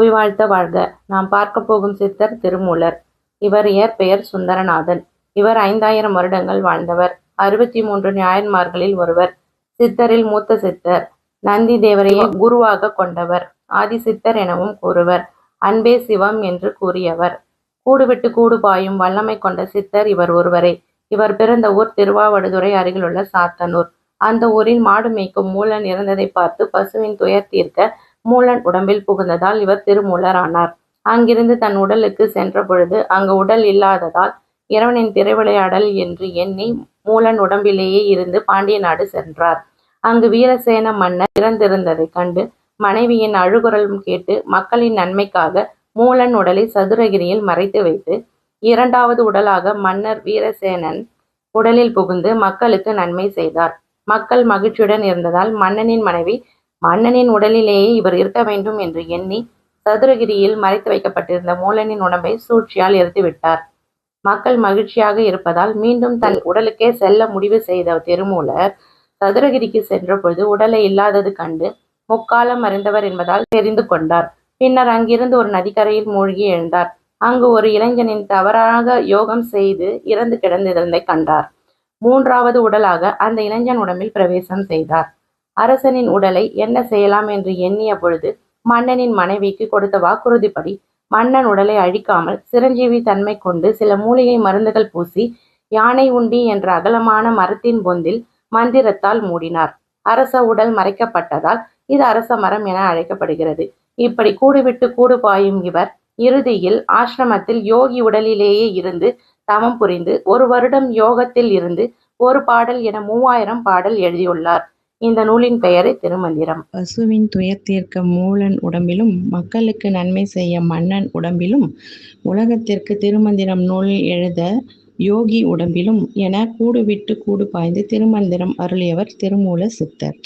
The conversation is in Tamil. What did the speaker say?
நோய் வாழ்த்த வாழ்க. நாம் பார்க்க போகும் சித்தர் திருமூலர். இவர் இயற்பெயர் சுந்தரநாதன். இவர் 5000 வருடங்கள் வாழ்ந்தவர். 63 நாயன்மார்களில் ஒருவர். சித்தரில் மூத்த சித்தர். நந்தி தேவரையே குருவாக கொண்டவர். ஆதிசித்தர் எனவும் கூறுவர். அன்பே சிவம் என்று கூறியவர். கூடுவிட்டு கூடு பாயும் வல்லமை கொண்ட சித்தர் இவர் ஒருவரே. இவர் பிறந்த ஊர் திருவாவடுதுறை அருகிலுள்ள சாத்தனூர். அந்த ஊரில் மாடு மேய்க்கும் மூலன் இறந்ததை பார்த்து பசுவின் துயர் தீர்க்க மூலன் உடம்பில் புகுந்ததால் இவர் திருமூலர் ஆனார். அங்கிருந்து தன் உடலுக்கு சென்ற பொழுது அங்கு உடல் இல்லாததால் இறைவனின் திரைவிளையாடல் என்று எண்ணி மூலன் உடம்பிலேயே இருந்து பாண்டிய நாடு சென்றார். அங்கு வீரசேன மன்னர் இறந்திருந்ததைக் கண்டு மனைவியின் அழுகுரலும் கேட்டு மக்களின் நன்மைக்காக மூலன் உடலை சதுரகிரியில் மறைத்து வைத்து 2வது உடலாக மன்னர் வீரசேனன் உடலில் புகுந்து மக்களுக்கு நன்மை செய்தார். மக்கள் மகிழ்ச்சியுடன் இருந்ததால் மன்னனின் மனைவி மன்னனின் உடலிலேயே இவர் இருக்க வேண்டும் என்று எண்ணி சதுரகிரியில் மறைத்து வைக்கப்பட்டிருந்த மூலனின் உடம்பை சூழ்ச்சியால் எரித்துவிட்டார். மக்கள் மகிழ்ச்சியாக இருப்பதால் மீண்டும் தன் உடலுக்கே செல்ல முடிவு செய்த திருமூலர் சதுரகிரிக்கு சென்ற பொழுது உடலை இல்லாதது கண்டு முக்காலம் அறிந்தவர் என்பதால் தெரிந்து கொண்டார். பின்னர் அங்கிருந்து ஒரு நதிக்கரையில் மூழ்கி எழுந்தார். அங்கு ஒரு இளைஞனின் தவறாக யோகம் செய்து இறந்து கிடந்திருந்ததை கண்டார். 3வது உடலாக அந்த இளைஞன் உடம்பில் பிரவேசம் செய்தார். அரசனின் உடலை என்ன செய்யலாம் என்று எண்ணிய பொழுது மன்னனின் மனைவிக்கு கொடுத்த வாக்குறுதிப்படி மன்னன் உடலை அழிக்காமல் சிரஞ்சீவி தன்மை கொண்டு சில மூலிகை மருந்துகள் பூசி யானை உண்டி என்ற அகலமான மரத்தின் பொந்தில் மந்திரத்தால் மூடினார். அரச உடல் மறைக்கப்பட்டதால் இது அரச மரம் என அழைக்கப்படுகிறது. இப்படி கூடுவிட்டு கூடு பாயும் இவர் இறுதியில் ஆசிரமத்தில் யோகி உடலிலேயே இருந்து தவம் புரிந்து 1 வருடம் யோகத்தில் இருந்து ஒரு பாடல் என 3000 பாடல் எழுதியுள்ளார். இந்த நூலின் பெயரே திருமந்திரம். பசுவின் துயர் தீர்க்க மூலன் உடம்பிலும் மக்களுக்கு நன்மை செய்ய மன்னன் உடம்பிலும் உலகத்திற்கு திருமந்திரம் நூல் எழுத யோகி உடம்பிலும் என கூடுவிட்டு கூடு பாய்ந்து திருமந்திரம் அருளியவர் திருமூல சித்தர்.